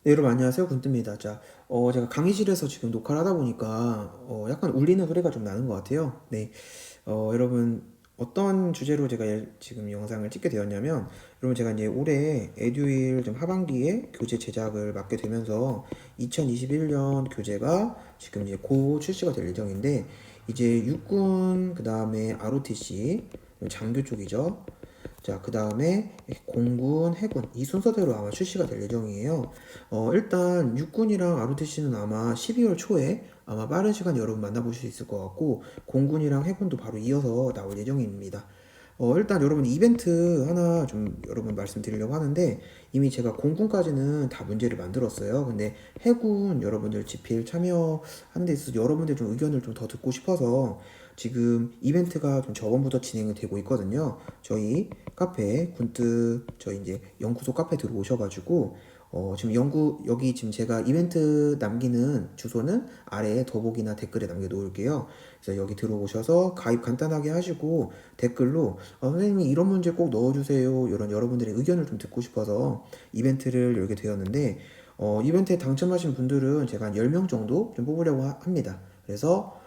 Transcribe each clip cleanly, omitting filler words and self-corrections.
네, 여러분 안녕하세요. 군뜸입니다. 자, 제가 강의실에서 지금 녹화를 하다 보니까 약간 울리는 소리가 좀 나는 것 같아요. 네, 여러분 어떤 주제로 제가 지금 영상을 찍게 되었냐면, 여러분 제가 이제 올해 에듀윌 좀 하반기에 교재 제작을 맡게 되면서 2021년 교재가 지금 이제 곧 출시가 될 예정인데, 이제 육군 그 다음에 ROTC 장교 쪽이죠. 자, 그 다음에 공군, 해군 이 순서대로 아마 출시가 될 예정이에요. 일단 육군이랑 ROTC는 아마 12월 초에 아마 빠른 시간 여러분 만나보실 수 있을 것 같고, 공군이랑 해군도 바로 이어서 나올 예정입니다. 일단 여러분 이벤트 하나 좀 여러분 말씀드리려고 하는데, 이미 제가 공군까지는 다 문제를 만들었어요. 근데 해군 여러분들 집필 참여하는 데 있어서 여러분들 좀 의견을 좀 더 듣고 싶어서 지금 이벤트가 좀 저번부터 진행이 되고 있거든요. 저희 카페 군뜨 저희 이제 연구소 카페 들어오셔가지고 지금 여기 지금 제가 이벤트 남기는 주소는 아래에 더보기나 댓글에 남겨놓을게요. 그래서 여기 들어오셔서 가입 간단하게 하시고 댓글로 선생님이 이런 문제 꼭 넣어주세요. 이런 여러분들의 의견을 좀 듣고 싶어서 이벤트를 열게 되었는데, 이벤트에 당첨하신 분들은 제가 한 10명 정도 좀 뽑으려고 합니다. 그래서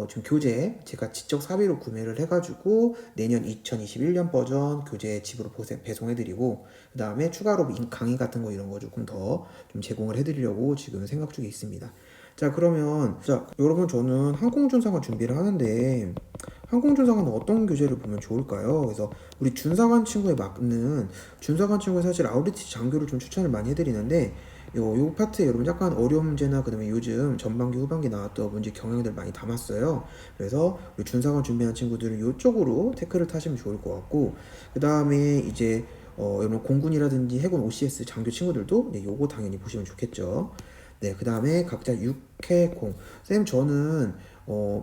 지금 교재 제가 직접 사비로 구매를 해가지고 내년 2021년 버전 교재 집으로 배송해드리고, 그 다음에 추가로 강의 같은 거 이런 거 조금 더 좀 제공을 해드리려고 지금 생각 중에 있습니다. 자, 그러면 자 여러분, 저는 항공준사관 준비를 하는데 항공준사관은 어떤 교재를 보면 좋을까요? 그래서 우리 준사관 친구에 맞는, 준사관 친구에 사실 아우리티 장교를 좀 추천을 많이 해드리는데, 요 파트에 여러분 약간 어려운 문제나 그다음에 요즘 전반기 후반기 나왔던 문제 경향들 많이 담았어요. 그래서 우리 준사관 준비한 친구들은 요쪽으로 태클을 타시면 좋을 것 같고, 그 다음에 이제 여러분 공군이라든지 해군 OCS 장교 친구들도 요거 당연히 보시면 좋겠죠. 네, 그 다음에 각자 육해공. 쌤, 저는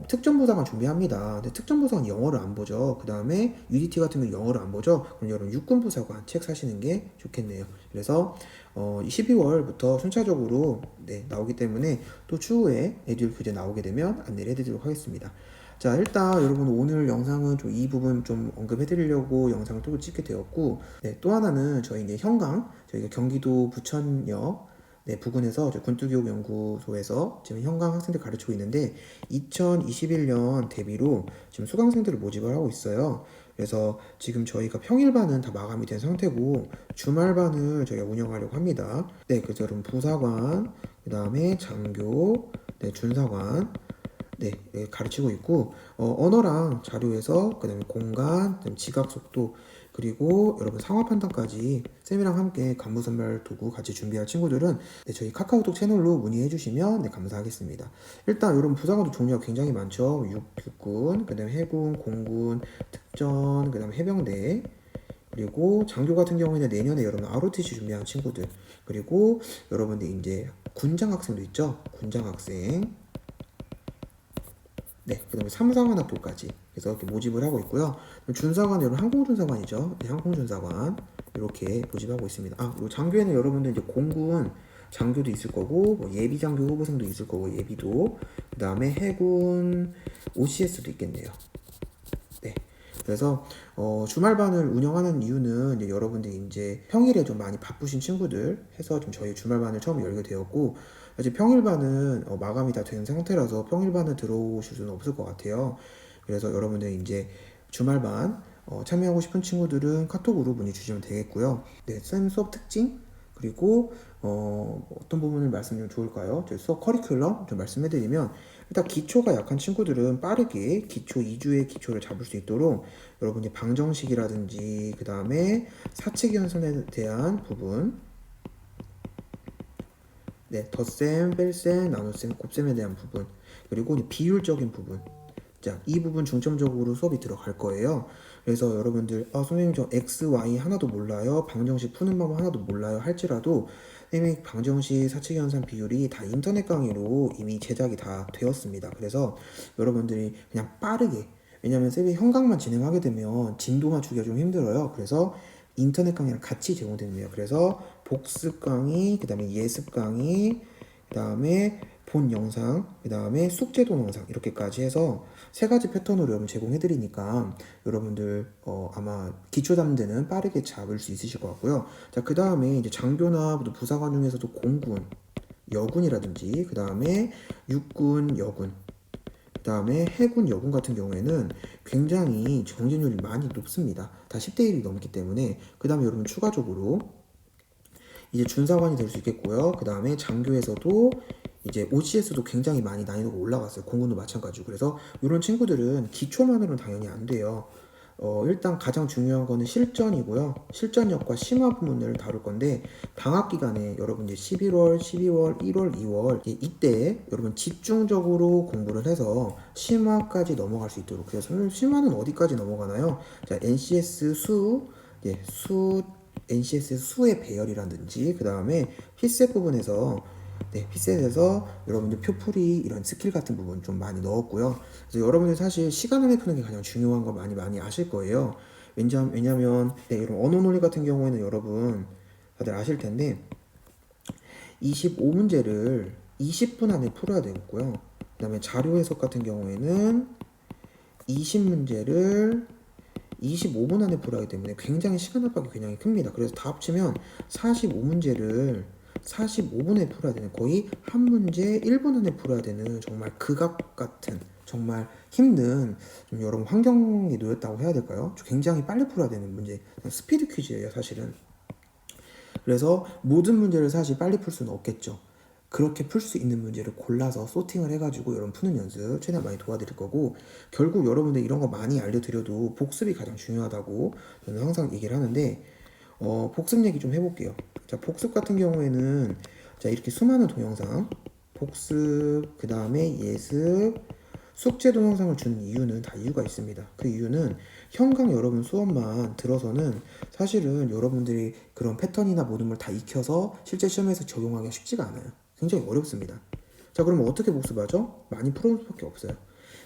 특전부사관 준비합니다. 근데 특전부사관 영어를 안 보죠. 그 다음에 UDT 같은 경 영어를 안 보죠. 그럼 여러분 육군부사관 책 사시는 게 좋겠네요. 그래서 12월부터 순차적으로 나오기 때문에 또 추후에 에듀윌 교재 나오게 되면 안내를 해드리도록 하겠습니다. 자, 일단 여러분 오늘 영상은 좀 이 부분 좀 언급해드리려고 영상을 또 찍게 되었고, 또 하나는 저희 이제 현강, 저희가 경기도 부천역 부근에서 군뚜교육연구소에서 지금 현강 학생들 가르치고 있는데, 2021년 대비로 지금 수강생들을 모집을 하고 있어요. 그래서 지금 저희가 평일반은 다 마감이 된 상태고 주말반을 저희가 운영하려고 합니다. 그래서 여러분 부사관, 그 다음에 장교, 준사관 가르치고 있고, 언어랑 자료에서 그다음에 공간, 그다음에 지각 속도, 그리고 여러분 상황 판단까지 쌤이랑 함께 간부 선발 도구 같이 준비할 친구들은 저희 카카오톡 채널로 문의해 주시면 감사하겠습니다. 일단 여러분 부사관도 종류가 굉장히 많죠. 육군, 그다음에 해군, 공군, 특전, 그다음에 해병대, 그리고 장교 같은 경우에는 내년에 여러분 ROTC 준비하는 친구들, 그리고 여러분들 이제 군장 학생도 있죠. 군장 학생, 그 다음에 삼사관 학교까지 그래서 이렇게 모집을 하고 있고요. 준사관 여러분 항공준사관이죠. 항공준사관 이렇게 모집하고 있습니다. 그리고 장교에는 여러분들 이제 공군 장교도 있을 거고, 뭐 예비 장교 후보생도 있을 거고, 예비도, 그 다음에 해군 OCS도 있겠네요. 그래서 주말반을 운영하는 이유는 이제 여러분들이 이제 평일에 좀 많이 바쁘신 친구들 해서 좀 저희 주말반을 처음 열게 되었고, 이제 평일반은 마감이 다 된 상태라서 평일반을 들어오실 수는 없을 것 같아요. 그래서 여러분들 이제 주말반 참여하고 싶은 친구들은 카톡으로 문의 주시면 되겠고요. 쌤 수업 특징, 그리고 어떤 부분을 말씀드리면 좋을까요? 저희 수업 커리큘럼 좀 말씀해드리면, 일단 기초가 약한 친구들은 빠르게 기초 2주의 기초를 잡을 수 있도록 여러분이 방정식이라든지 그 다음에 사칙 연산에 대한 부분, 덧셈, 뺄셈, 나눗셈, 곱셈에 대한 부분, 그리고 비율적인 부분, 자, 이 부분 중점적으로 수업이 들어갈 거예요. 그래서 여러분들 선생님 저 X, Y 하나도 몰라요, 방정식 푸는 방법 하나도 몰라요 할지라도 선생님이 방정식, 사칙연산, 비율이 다 인터넷 강의로 이미 제작이 다 되었습니다. 그래서 여러분들이 그냥 빠르게, 왜냐면 쌤이 현강만 진행하게 되면 진도 맞추기가 좀 힘들어요. 그래서 인터넷 강의랑 같이 제공됩니다. 그래서 복습 강의, 그 다음에 예습 강의, 그 다음에 본 영상, 그 다음에 숙제 동영상 이렇게까지 해서 세 가지 패턴으로 여러분 제공해 드리니까 여러분들 아마 기초 담대는 빠르게 잡을 수 있으실 것 같고요. 자, 그 다음에 이제 장교나 부사관 중에서도 공군, 여군이라든지 그 다음에 육군, 여군, 그 다음에 해군, 여군 같은 경우에는 굉장히 경쟁률이 많이 높습니다. 다 10대 1이 넘기 때문에. 그 다음에 여러분 추가적으로 이제 준사관이 될 수 있겠고요. 그 다음에 장교에서도 이제 OCS도 굉장히 많이 난이도가 올라갔어요. 공군도 마찬가지고. 그래서 이런 친구들은 기초만으로는 당연히 안 돼요. 일단 가장 중요한 거는 실전이고요. 실전력과 심화 부문을 다룰 건데 방학 기간에 여러분 이제 11월, 12월, 1월, 2월 이때 여러분 집중적으로 공부를 해서 심화까지 넘어갈 수 있도록. 그래서 선생님 심화는 어디까지 넘어가나요? 자, NCS 수, 예, NCS 수의 배열이라든지 그 다음에 필셋 부분에서 필셋에서 여러분들 표풀이 이런 스킬 같은 부분 좀 많이 넣었고요. 그래서 여러분들 사실 시간 안에 푸는 게 가장 중요한 거 많이 아실 거예요. 왜냐면 이런 언어 논리 같은 경우에는 여러분 다들 아실 텐데 25문제를 20분 안에 풀어야 되겠고요. 그 다음에 자료 해석 같은 경우에는 20문제를 25분 안에 풀어야 하기 때문에 굉장히 시간 압박이 굉장히 큽니다. 그래서 다 합치면 45문제를 45분에 풀어야 되는, 거의 한 문제 1분 안에 풀어야 되는 정말 극악 같은 정말 힘든 좀 여러분 환경에 놓였다고 해야 될까요? 굉장히 빨리 풀어야 되는 문제, 스피드 퀴즈예요 사실은. 그래서 모든 문제를 사실 빨리 풀 수는 없겠죠. 그렇게 풀 수 있는 문제를 골라서 소팅을 해가지고 여러분 푸는 연습 최대한 많이 도와드릴 거고, 결국 여러분들 이런 거 많이 알려드려도 복습이 가장 중요하다고 저는 항상 얘기를 하는데, 복습 얘기 좀 해볼게요. 자, 복습 같은 경우에는 자, 이렇게 수많은 동영상 복습, 그 다음에 예습, 숙제 동영상을 주는 이유는 다 이유가 있습니다. 그 이유는 현강 여러분 수업만 들어서는 사실은 여러분들이 그런 패턴이나 모든 걸 다 익혀서 실제 시험에서 적용하기가 쉽지가 않아요. 굉장히 어렵습니다. 자, 그러면 어떻게 복습하죠? 많이 풀어볼 수밖에 없어요.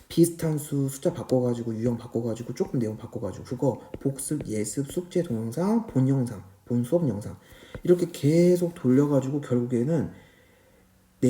비슷한 수 숫자 바꿔가지고 유형 바꿔가지고 조금 내용 바꿔가지고 그거 복습, 예습, 숙제 동영상, 본 영상, 본 수업 영상 이렇게 계속 돌려가지고 결국에는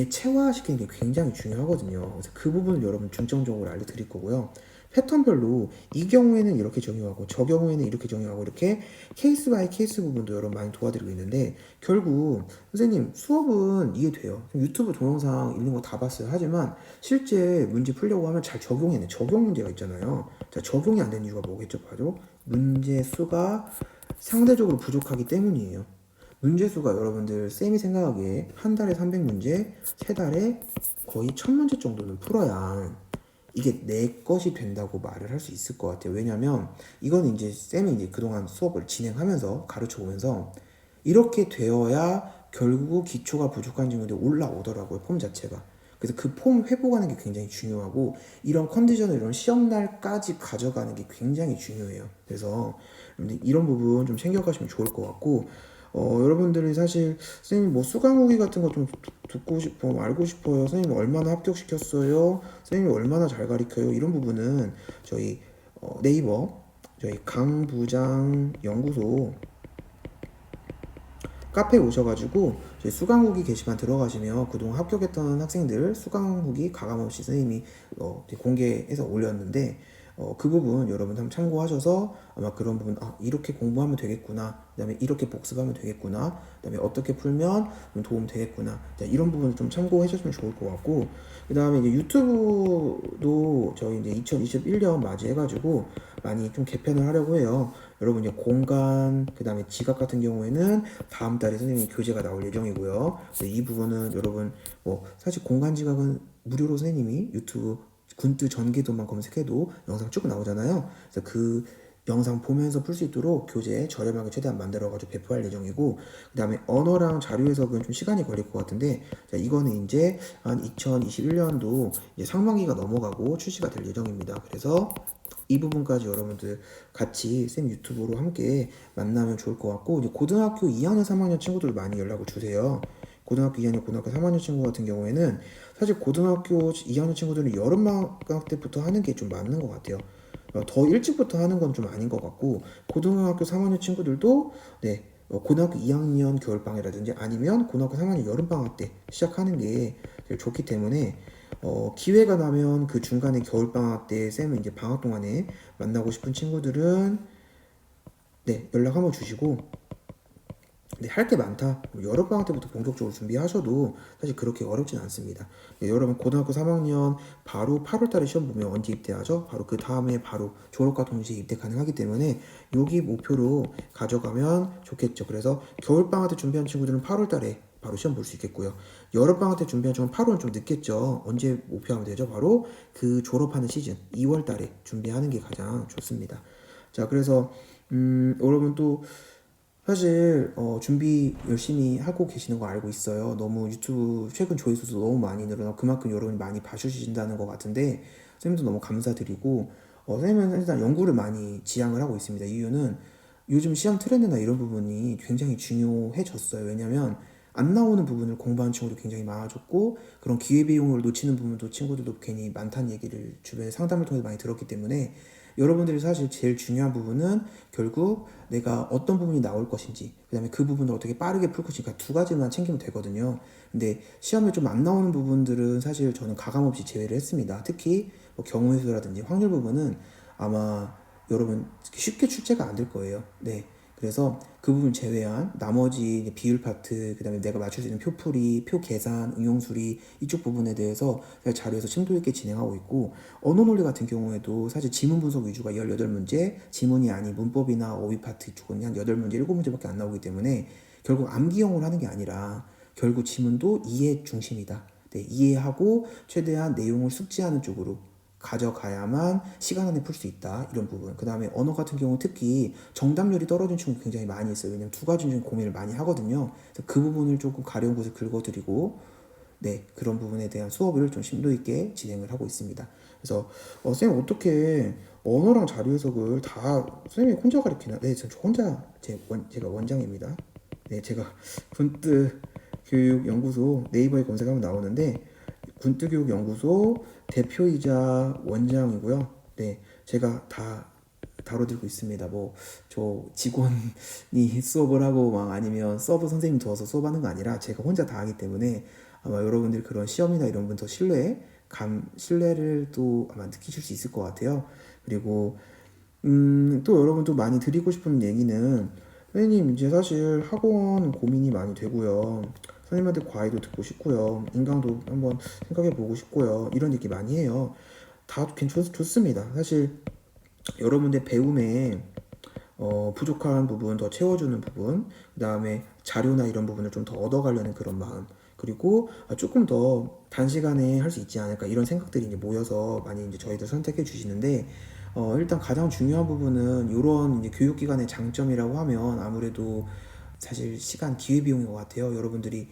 체화시키는 게 굉장히 중요하거든요. 그래서 그 부분을 여러분 중점적으로 알려드릴 거고요. 패턴별로 이 경우에는 이렇게 적용하고 저 경우에는 이렇게 적용하고 이렇게 케이스 바이 케이스 부분도 여러분 많이 도와드리고 있는데, 결국 선생님 수업은 이해돼요. 유튜브 동영상 있는 거 다 봤어요. 하지만 실제 문제 풀려고 하면 잘 적용해내. 적용 문제가 있잖아요. 자, 적용이 안 되는 이유가 뭐겠죠? 바로 문제 수가 상대적으로 부족하기 때문이에요. 문제수가 여러분들 쌤이 생각하기에 한 달에 300문제, 세 달에 거의 1000문제 정도는 풀어야 이게 내 것이 된다고 말을 할 수 있을 것 같아요. 왜냐면 이건 이제 쌤이 이제 그동안 수업을 진행하면서 가르쳐 오면서 이렇게 되어야 결국 기초가 부족한 친구들이 올라오더라고요. 폼 자체가. 그래서 그 폼 회복하는 게 굉장히 중요하고 이런 컨디션을 이런 시험날까지 가져가는 게 굉장히 중요해요. 그래서 이런 부분 좀 챙겨가시면 좋을 것 같고, 여러분들이 사실 선생님 뭐 수강 후기 같은 거 좀 듣고 싶어, 알고 싶어요. 선생님 얼마나 합격시켰어요? 선생님이 얼마나 잘 가르쳐요? 이런 부분은 저희 네이버 저희 강부장 연구소 카페에 오셔가지고 저희 수강 후기 게시판 들어가시면 그동안 합격했던 학생들 수강 후기 가감없이 선생님이 공개해서 올렸는데, 그 부분 여러분 한번 참고하셔서 아마 그런 부분 이렇게 공부하면 되겠구나, 그 다음에 이렇게 복습하면 되겠구나, 그 다음에 어떻게 풀면 도움 되겠구나, 이런 부분을 좀 참고해 주시면 좋을 것 같고, 그 다음에 이제 유튜브도 저희 이제 2021년 맞이해가지고 많이 좀 개편을 하려고 해요. 여러분 이제 공간, 그 다음에 지각 같은 경우에는 다음 달에 선생님 교재가 나올 예정이고요. 이 부분은 여러분 사실 공간 지각은 무료로 선생님이 유튜브 군뜨 전기도만 검색해도 영상 쭉 나오잖아요. 그래서 그 영상 보면서 풀 수 있도록 교재 저렴하게 최대한 만들어가지고 배포할 예정이고, 그 다음에 언어랑 자료 해석은 좀 시간이 걸릴 것 같은데, 자, 이거는 이제 한 2021년도 이제 상반기가 넘어가고 출시가 될 예정입니다. 그래서 이 부분까지 여러분들 같이 쌤 유튜브로 함께 만나면 좋을 것 같고, 이제 고등학교 2학년, 3학년 친구들 많이 연락을 주세요. 고등학교 2학년, 고등학교 3학년 친구 같은 경우에는 사실 고등학교 2학년 친구들은 여름방학 때부터 하는 게 좀 맞는 것 같아요. 더 일찍부터 하는 건 좀 아닌 것 같고, 고등학교 3학년 친구들도 고등학교 2학년 겨울방학이라든지 아니면 고등학교 3학년 여름방학 때 시작하는 게 제일 좋기 때문에 기회가 나면 그 중간에 겨울방학 때 쌤은 이제 방학 동안에 만나고 싶은 친구들은 네, 연락 한번 주시고 네, 할 게 많다. 여름방학 때부터 본격적으로 준비하셔도 사실 그렇게 어렵진 않습니다. 네, 여러분 고등학교 3학년 바로 8월 달에 시험 보면 언제 입대하죠? 바로 그 다음에 바로 졸업과 동시에 입대 가능하기 때문에 여기 목표로 가져가면 좋겠죠. 그래서 겨울방학 때 준비한 친구들은 8월 달에 바로 시험 볼 수 있겠고요. 여름방학 때 준비한 친구는 8월은 좀 늦겠죠. 언제 목표하면 되죠? 바로 그 졸업하는 시즌 2월 달에 준비하는 게 가장 좋습니다. 자, 그래서 여러분 또 사실 준비 열심히 하고 계시는 거 알고 있어요. 너무 유튜브 최근 조회수도 너무 많이 늘어나고 그만큼 여러분이 많이 봐주신다는 것 같은데 선생님도 너무 감사드리고 선생님은 일단 연구를 많이 지향을 하고 있습니다. 이유는 요즘 시험 트렌드나 이런 부분이 굉장히 중요해졌어요. 왜냐면 안 나오는 부분을 공부하는 친구도 굉장히 많아졌고 그런 기회비용을 놓치는 부분도 친구들도 괜히 많다는 얘기를 주변에 상담을 통해서 많이 들었기 때문에 여러분들이 사실 제일 중요한 부분은 결국 내가 어떤 부분이 나올 것인지 그 다음에 그 부분을 어떻게 빠르게 풀 것인지 두 가지만 챙기면 되거든요. 근데 시험에 좀 안 나오는 부분들은 사실 저는 가감없이 제외를 했습니다. 특히 뭐 경우의 수라든지 확률 부분은 아마 여러분 쉽게 출제가 안 될 거예요. 네. 그래서 그 부분 제외한 나머지 비율 파트, 그 다음에 내가 맞출 수 있는 표풀이, 표 계산, 응용수리 이쪽 부분에 대해서 자료에서 심도 있게 진행하고 있고 언어 논리 같은 경우에도 사실 지문 분석 위주가 18문제, 지문이 아닌 문법이나 어휘 파트 쪽은 한 8문제, 7문제밖에 안 나오기 때문에 결국 암기용을 하는 게 아니라 결국 지문도 이해 중심이다. 네, 이해하고 최대한 내용을 숙지하는 쪽으로 가져가야만 시간 안에 풀 수 있다. 이런 부분. 그 다음에 언어 같은 경우 특히 정답률이 떨어진 친구 굉장히 많이 있어요. 왜냐면 두 가지 중에 고민을 많이 하거든요. 그래서 그 부분을 조금 가려운 곳을 긁어드리고 네, 그런 부분에 대한 수업을 좀 심도 있게 진행을 하고 있습니다. 그래서 선생님 어떻게 언어랑 자료 해석을 다 선생님이 혼자 가르치나? 네, 저 혼자 제가 원장입니다. 네, 제가 군뜨 교육연구소 네이버에 검색하면 나오는데 군뜨교육연구소 대표이자 원장이고요. 네, 제가 다 다뤄들고 있습니다. 뭐 저 직원이 수업을 하고 막 아니면 서브 선생님 도와서 수업하는 거 아니라 제가 혼자 다 하기 때문에 아마 여러분들 그런 시험이나 이런 분 더 신뢰를 또 아마 느끼실 수 있을 것 같아요. 그리고 또 여러분 또 많이 드리고 싶은 얘기는 선생님 이제 사실 학원 고민이 많이 되고요. 선생님한테 과외도 듣고 싶고요. 인강도 한번 생각해 보고 싶고요. 이런 얘기 많이 해요. 다 좋습니다. 사실 여러분들 배움에 부족한 부분 더 채워주는 부분, 그 다음에 자료나 이런 부분을 좀 더 얻어가려는 그런 마음, 그리고 조금 더 단시간에 할 수 있지 않을까 이런 생각들이 이제 모여서 많이 이제 저희들 선택해 주시는데 일단 가장 중요한 부분은 이런 이제 교육기관의 장점이라고 하면 아무래도 사실 시간 기회비용인 것 같아요. 여러분들이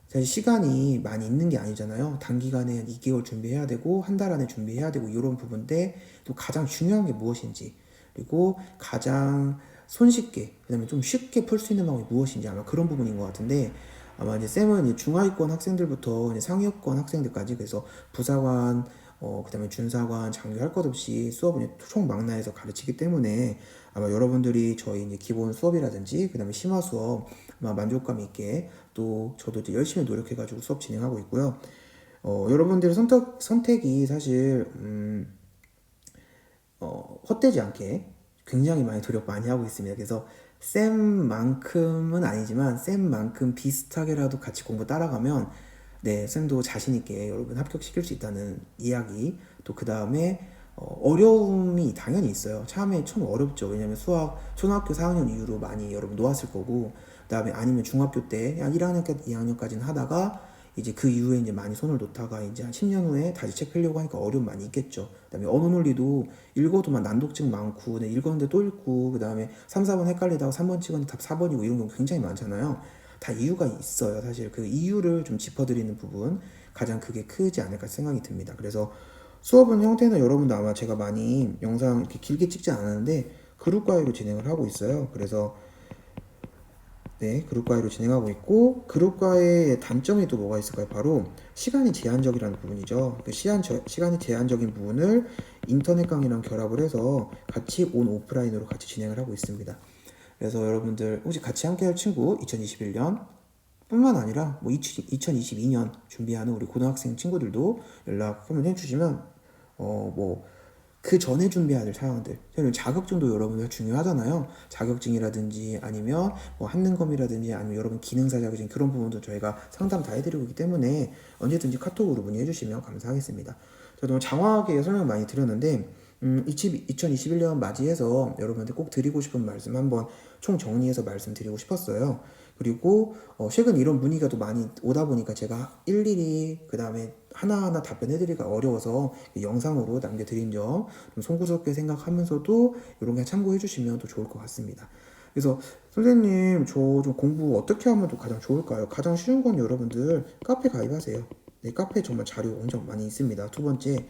사실 시간이 많이 있는 게 아니잖아요. 단기간에 한 2개월 준비해야 되고 한 달 안에 준비해야 되고 이런 부분인데 또 가장 중요한 게 무엇인지 그리고 가장 손쉽게 그다음에 좀 쉽게 풀 수 있는 방법이 무엇인지 아마 그런 부분인 것 같은데 아마 이제 쌤은 이제 중하위권 학생들부터 이제 상위권 학생들까지 그래서 부사관 그다음에 준사관 장교 할 것 없이 수업을 총망라해서 가르치기 때문에 아마 여러분들이 저희 이제 기본 수업이라든지 그다음에 심화 수업 아마 만족감 있게 또 저도 이제 열심히 노력해가지고 수업 진행하고 있고요. 여러분들의 선택이 사실 헛되지 않게 굉장히 많이 노력 많이 하고 있습니다. 그래서 쌤만큼은 아니지만 쌤만큼 비슷하게라도 같이 공부 따라가면 네, 쌤도 자신 있게 여러분 합격시킬 수 있다는 이야기 또 그 다음에 어려움이 당연히 있어요. 처음에 어렵죠. 왜냐면 수학 초등학교 4학년 이후로 많이 여러분 놓았을 거고 그 다음에 아니면 중학교 때 한 1학년까지 2학년까지는 하다가 이제 그 이후에 이제 많이 손을 놓다가 이제 한 10년 후에 다시 책 펴려고 하니까 어려움 많이 있겠죠. 그다음에 언어 논리도 읽어도만 난독증 많고, 네, 읽었는데 또 읽고, 그다음에 3, 4번 헷갈리다가 3번 찍었는데 답 4번이고 이런 경우 굉장히 많잖아요. 다 이유가 있어요. 사실 그 이유를 좀 짚어드리는 부분 가장 그게 크지 않을까 생각이 듭니다. 그래서 수업은 형태는 여러분도 아마 제가 많이 영상 이렇게 길게 찍지 않았는데 그룹 과외로 진행을 하고 있어요. 그래서 네, 그룹 과외로 진행하고 있고 그룹 과외의 단점이 또 뭐가 있을까요? 바로 시간이 제한적이라는 부분이죠. 그 시간이 제한적인 부분을 인터넷 강의랑 결합을 해서 같이 온 오프라인으로 같이 진행을 하고 있습니다. 그래서 여러분들 혹시 같이 함께 할 친구 2021년 뿐만 아니라 뭐 2022년 준비하는 우리 고등학생 친구들도 연락 한번 해주시면 뭐 그 전에 준비해야 될 사항들, 저는 자격증도 여러분들 중요하잖아요. 자격증이라든지 아니면 뭐 한능검이라든지 아니면 여러분 기능사 자격증 그런 부분도 저희가 상담 다 해드리고 있기 때문에 언제든지 카톡으로 문의해 주시면 감사하겠습니다. 저도 장황하게 설명 많이 드렸는데 2021년 맞이해서 여러분한테 꼭 드리고 싶은 말씀 한번 총 정리해서 말씀드리고 싶었어요. 그리고 최근 이런 문의가 또 많이 오다 보니까 제가 일일이 그 다음에 하나하나 답변해드리기가 어려워서 영상으로 남겨드린 점 좀 송구스럽게 생각하면서도 이런 게 참고해 주시면 또 좋을 것 같습니다. 그래서 선생님 저 좀 공부 어떻게 하면 또 가장 좋을까요? 가장 쉬운 건 여러분들 카페 가입하세요. 네, 카페 정말 자료 엄청 많이 있습니다. 두 번째,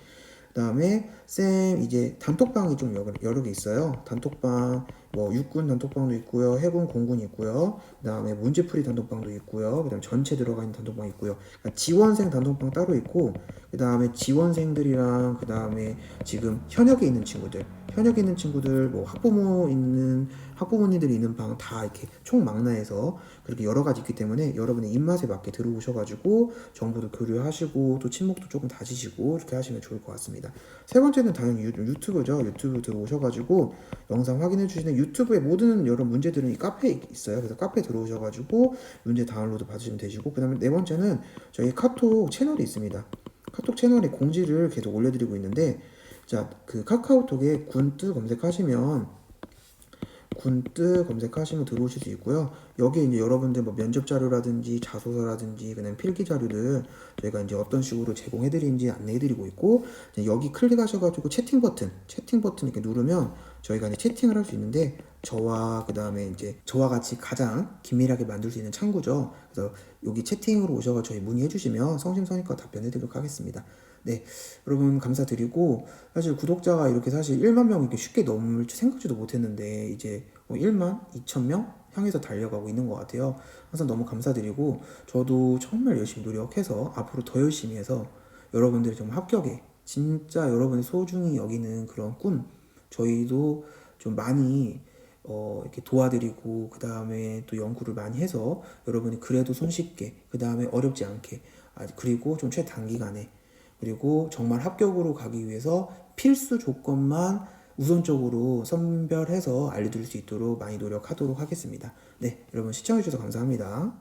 그다음에 쌤 이제 단톡방이 좀 여러 개 있어요. 단톡방 뭐 육군 단톡방도 있고요, 해군 공군 있고요, 그다음에 문제풀이 단톡방도 있고요, 그다음에 전체 들어가 있는 단톡방 있고요. 그러니까 지원생 단톡방 따로 있고, 그다음에 지원생들이랑 그다음에 지금 현역에 있는 친구들 뭐 학부모님들이 있는 방 다 이렇게 총망라해서 그렇게 여러 가지 있기 때문에 여러분의 입맛에 맞게 들어오셔가지고 정보도 교류하시고 또 친목도 조금 다지시고 이렇게 하시면 좋을 것 같습니다. 세 번째는 당연히 유튜브죠. 유튜브 들어오셔가지고 영상 확인해 주시는 유튜브의 모든 여러 문제들은 이 카페에 있어요. 그래서 카페 들어오셔가지고 문제 다운로드 받으시면 되시고, 그 다음에 네 번째는 저희 카톡 채널이 있습니다. 카톡 채널에 공지를 계속 올려드리고 있는데, 자, 그 카카오톡에 군뜨 검색하시면 들어오실 수 있고요. 여기에 이제 여러분들 뭐 면접 자료라든지 자소서라든지 그냥 필기 자료들 저희가 이제 어떤 식으로 제공해드리는지 안내해드리고 있고, 여기 클릭하셔가지고 채팅 버튼 이렇게 누르면 저희가 이제 채팅을 할 수 있는데, 저와 그 다음에 이제 저와 같이 가장 긴밀하게 만들 수 있는 창구죠. 그래서 여기 채팅으로 오셔서 저희 문의해 주시면 성심성의껏 답변해 드리도록 하겠습니다. 네, 여러분 감사드리고, 사실 구독자가 이렇게 사실 1만 명 이렇게 쉽게 넘을 줄 생각지도 못했는데 이제 1만 2천 명 향해서 달려가고 있는 것 같아요. 항상 너무 감사드리고, 저도 정말 열심히 노력해서 앞으로 더 열심히 해서 여러분들이 좀 합격에 진짜 여러분이 소중히 여기는 그런 꿈 저희도 좀 많이 이렇게 도와드리고, 그 다음에 또 연구를 많이 해서 여러분이 그래도 손쉽게, 그 다음에 어렵지 않게, 그리고 좀 최단기간에, 그리고 정말 합격으로 가기 위해서 필수 조건만 우선적으로 선별해서 알려드릴 수 있도록 많이 노력하도록 하겠습니다. 네, 여러분 시청해주셔서 감사합니다.